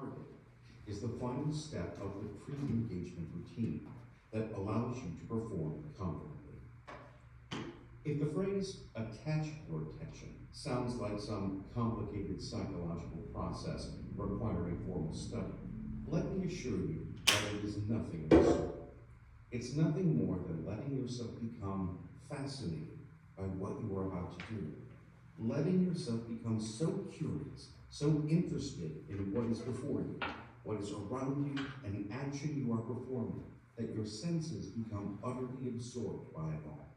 target is the final step of the pre-engagement routine that allows you to perform confidently. If the phrase attach your attention sounds like some complicated psychological process requiring formal study, let me assure you that it is nothing of the sort. It's nothing more than letting yourself become fascinated by what you are about to do. Letting yourself become so curious, so interested in what is before you, what is around you, and the action you are performing, that your senses become utterly absorbed by it all.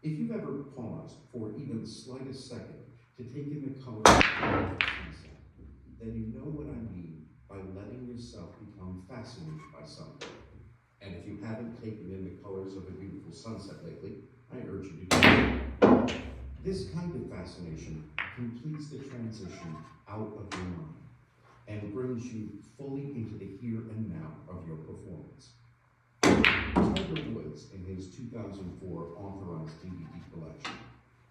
If you've ever paused for even the slightest second to take in the colors of the sunset, then you know what I mean by letting yourself become fascinated by something. And if you haven't taken in the colors of a beautiful sunset lately, I urge you to do it. This kind of fascination completes the transition out of your mind and brings you fully into the here and now of your performance. Tiger Woods, in his 2004 authorized DVD collection,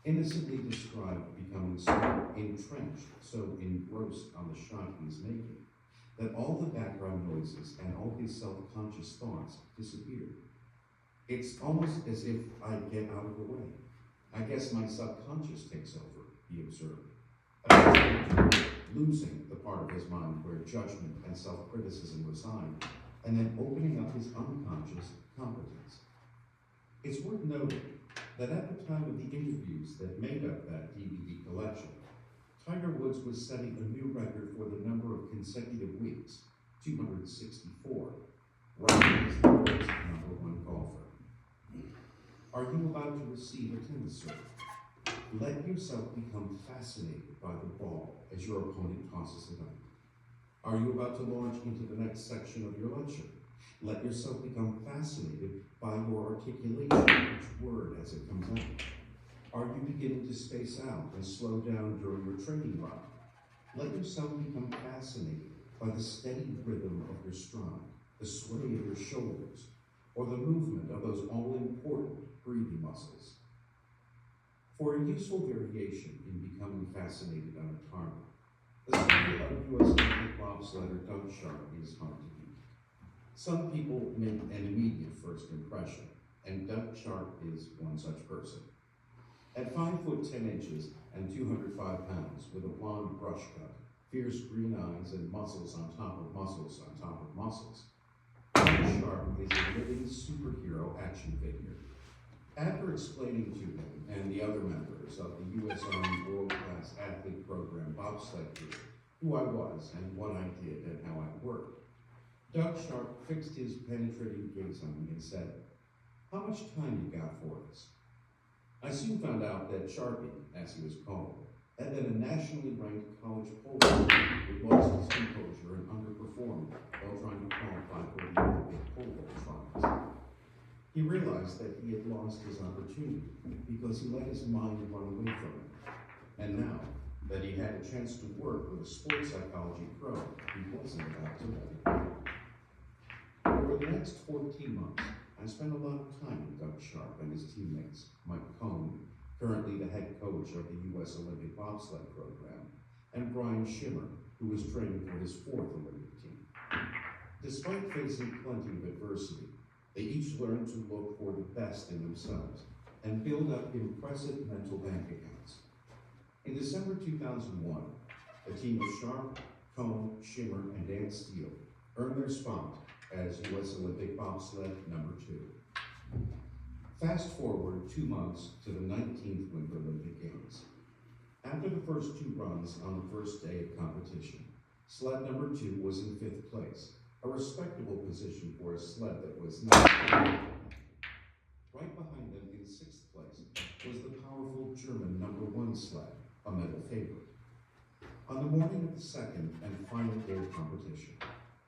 innocently described becoming so entrenched, so engrossed on the shot he is making, that all the background noises and all his self-conscious thoughts disappeared. It's almost as if I get out of the way. I guess my subconscious takes over, he observed, losing the part of his mind where judgment and self-criticism reside, and then opening up his unconscious competence. It's worth noting that at the time of the interviews that made up that DVD collection, Tiger Woods was setting a new record for the number of consecutive weeks, 264, ranking as the world's #1 golfer. Are you about to receive a tennis serve? Let yourself become fascinated by the ball as your opponent tosses it up. Are you about to launch into the next section of your lecture? Let yourself become fascinated by your articulation of each word as it comes out. Are you beginning to space out and slow down during your training run? Let yourself become fascinated by the steady rhythm of your stride, the sway of your shoulders, or the movement of those all-important breathing muscles. For a useful variation in becoming fascinated on a target, the story of U.S. Olympic bobsledder Doug Sharp is hard to beat. Some people make an immediate first impression, and Doug Sharp is one such person. At 5 foot 10 inches and 205 pounds, with a blonde brush cut, fierce green eyes, and muscles on top of muscles on top of muscles, Doug Sharp is a living superhero action figure. After explaining to him and the other members of the U.S. Army World-Class Athlete Program bobsled team who I was and what I did and how I worked, Doug Sharp fixed his penetrating gaze on me and said, "How much time you got for us?" I soon found out that Sharpie, as he was called, had been a nationally ranked college pole vaulter who lost his composure and underperformed while trying to qualify for the Olympic pole vault trials. He realized that he had lost his opportunity because he let his mind run away from him. And now that he had a chance to work with a sports psychology pro, he wasn't about to let it go. Over the next 14 months, I spent a lot of time with Doug Sharp and his teammates, Mike Cohn, currently the head coach of the U.S. Olympic bobsled program, and Brian Schimmer, who was training for his 4th Olympic team. Despite facing plenty of adversity, they each learned to look for the best in themselves and build up impressive mental bank accounts. In December 2001, a team of Sharp, Cohn, Schimmer, and Dan Steele earned their spot as U.S. Olympic bobsled #2. Fast forward 2 months to the 19th Winter Olympic Games. After the first 2 runs on the first day of competition, sled #2 was in 5th place, a respectable position for a sled that was not. Right behind them in 6th place was the powerful German #1 sled, a medal favorite. On the morning of the second and final day of competition,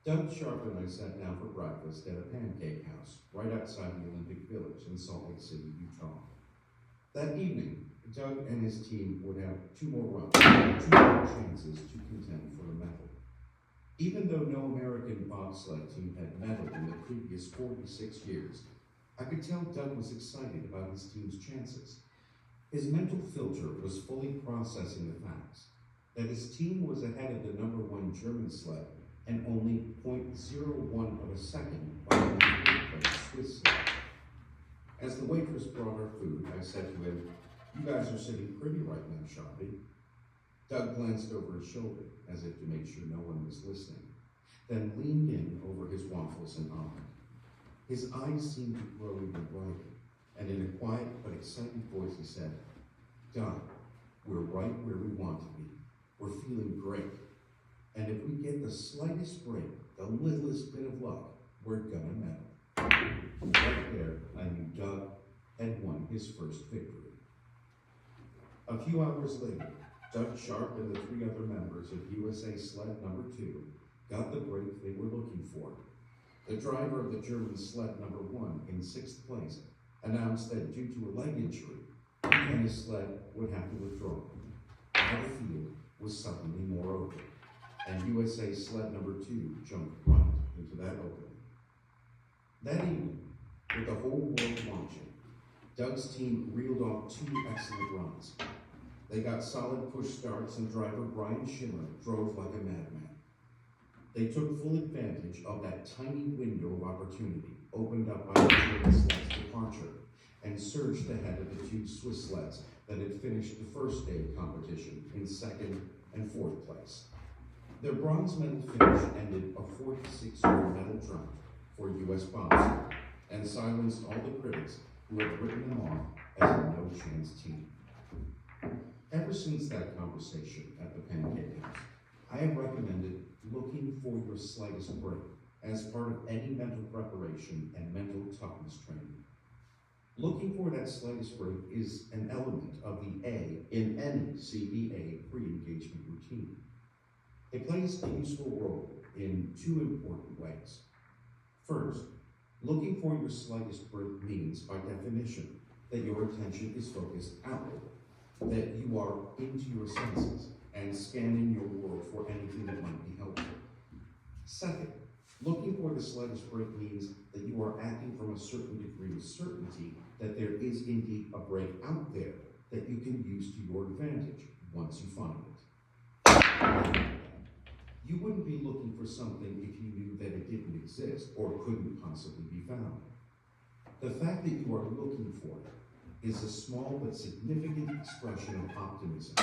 Doug Sharp and I sat down for breakfast at a pancake house right outside the Olympic Village in Salt Lake City, Utah. That evening, Doug and his team would have 2 more runs, 2 more chances to contend for a medal. Even though no American bobsled team had medaled in the previous 46 years, I could tell Doug was excited about his team's chances. His mental filter was fully processing the facts. that his team was ahead of the number one German sled and only 0.01 of a second behind the third-place Swiss sled. As the waitress brought our food, I said to him, "You guys are sitting pretty right now, Sharpie." Doug glanced over his shoulder, as if to make sure no one was listening, then leaned in over his waffles and omelet. His eyes seemed to grow even brighter, and in a quiet but excited voice he said, "Doug, we're right where we want to be. We're feeling great. And if we get the slightest break, the littlest bit of luck, we're gonna medal." Right there, I knew Doug had won his first victory. A few hours later, Doug Sharp and the three other members of USA Sled number 2 got the break they were looking for. The driver of the German sled number 1 in 6th place announced that due to a leg injury, he and his sled would have to withdraw. Now the field was suddenly more open, and USA Sled number 2 jumped right into that opening. That evening, with the whole world watching, Doug's team reeled off 2 excellent runs. They got solid push starts, and driver Brian Schimmer drove like a madman. They took full advantage of that tiny window of opportunity opened up by the German sled's departure and surged ahead of the 2 Swiss sleds that had finished the first day of competition in 2nd and 4th place. Their bronze medal finish ended a 46-year medal drought for U.S. bobsled and silenced all the critics who had written them off as a no-chance team. Ever since that conversation at the Pancake House, I have recommended looking for your slightest break as part of any mental preparation and mental toughness training. Looking for that slightest break is an element of the A in any CBA pre-engagement routine. It plays a useful role in 2 important ways. First, looking for your slightest break means, by definition, that your attention is focused outward, that you are into your senses and scanning your world for anything that might be helpful. Second, looking for the slightest break means that you are acting from a certain degree of certainty that there is indeed a break out there that you can use to your advantage once you find it. You wouldn't be looking for something if you knew that it didn't exist or couldn't possibly be found. The fact that you are looking for it is a small but significant expression of optimism,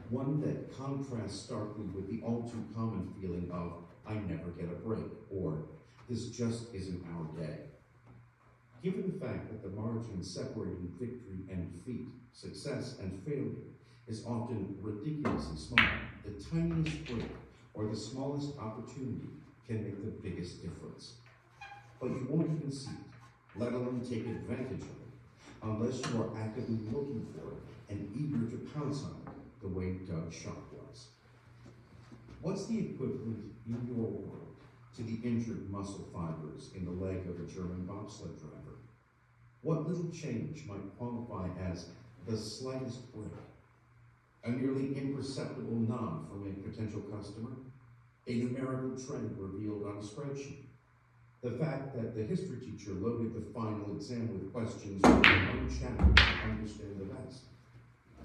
one that contrasts starkly with the all-too-common feeling of, "I never get a break," or "this just isn't our day." Given the fact that the margin separating victory and defeat, success and failure, is often ridiculously small, the tiniest break or the smallest opportunity can make the biggest difference. But you won't even see it, let alone take advantage of it, unless you are actively looking for it and eager to pounce on it the way Doug Sharp was. What's the equivalent in your world to the injured muscle fibers in the leg of a German bobsled driver? What little change might qualify as the slightest break? A nearly imperceptible nod from a potential customer? A numerical trend revealed on a spreadsheet? The fact that the history teacher loaded the final exam with questions from one chapter to understand the best?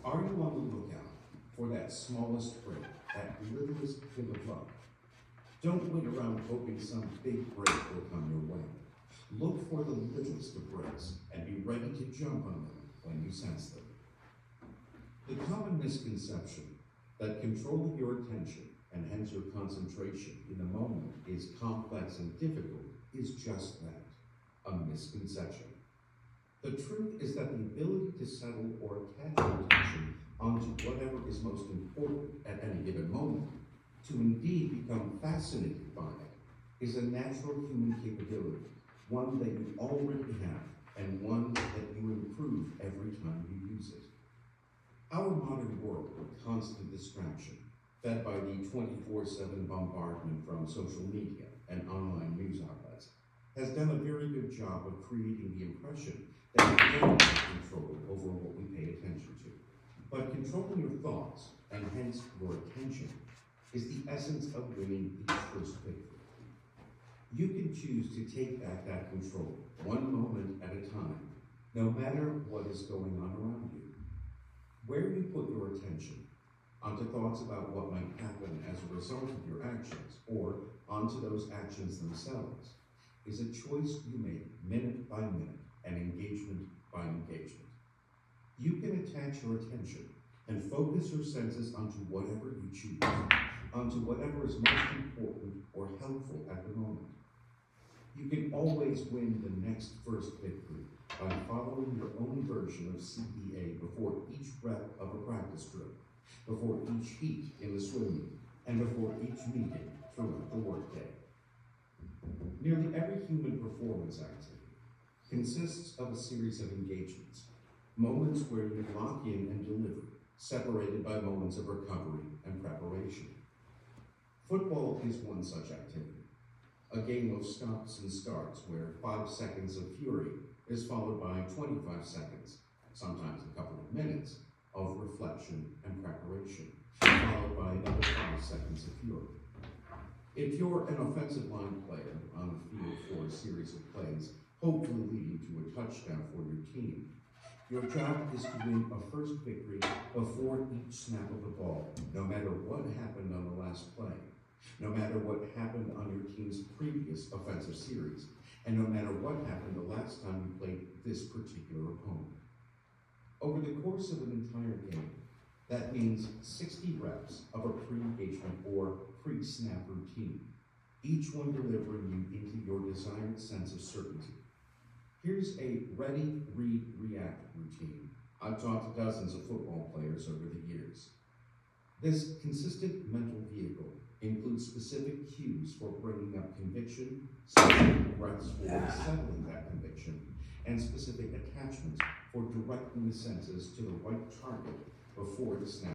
Are you on the lookout for that smallest break, that littlest bit of luck? Don't wait around hoping some big break will come your way. Look for the littlest of breaks and be ready to jump on them when you sense them. The common misconception that controlling your attention and hence your concentration in the moment is complex and difficult is just that, a misconception. The truth is that the ability to settle or attach your attention onto whatever is most important at any given moment, to indeed become fascinated by it, is a natural human capability, one that you already have and one that you improve every time you use it. Our modern world of constant distraction, fed by the 24/7 bombardment from social media and online news outlets, has done a very good job of creating the impression that we don't have control over what we pay attention to. But controlling your thoughts, and hence your attention, is the essence of winning each first victory. You can choose to take back that control, one moment at a time, no matter what is going on around you. Where you put your attention onto thoughts about what might happen as a result of your actions, or onto those actions themselves, is a choice you make minute by minute and engagement by engagement. You can attach your attention and focus your senses onto whatever you choose, onto whatever is most important or helpful at the moment. You can always win the next first victory by following your own version of CEA before each rep of a practice drill, before each heat in the swim meet, and before each meeting throughout the workday. Nearly every human performance activity consists of a series of engagements, moments where you lock in and deliver, separated by moments of recovery and preparation. Football is one such activity, a game of stops and starts where 5 seconds of fury is followed by 25 seconds, sometimes a couple of minutes, of reflection and preparation, followed by another 5 seconds of fury. If you're an offensive line player on the field for a series of plays, hopefully leading to a touchdown for your team, your job is to win a first victory before each snap of the ball, no matter what happened on the last play, no matter what happened on your team's previous offensive series, and no matter what happened the last time you played this particular opponent. Over the course of an entire game, that means 60 reps of a pre-engagement or pre-snap routine, each one delivering you into your desired sense of certainty. Here's a ready, read, react routine I've taught to dozens of football players over the years. This consistent mental vehicle includes specific cues for bringing up conviction, specific breaths for settling that conviction, and specific attachments for directing the senses to the right target before the snap.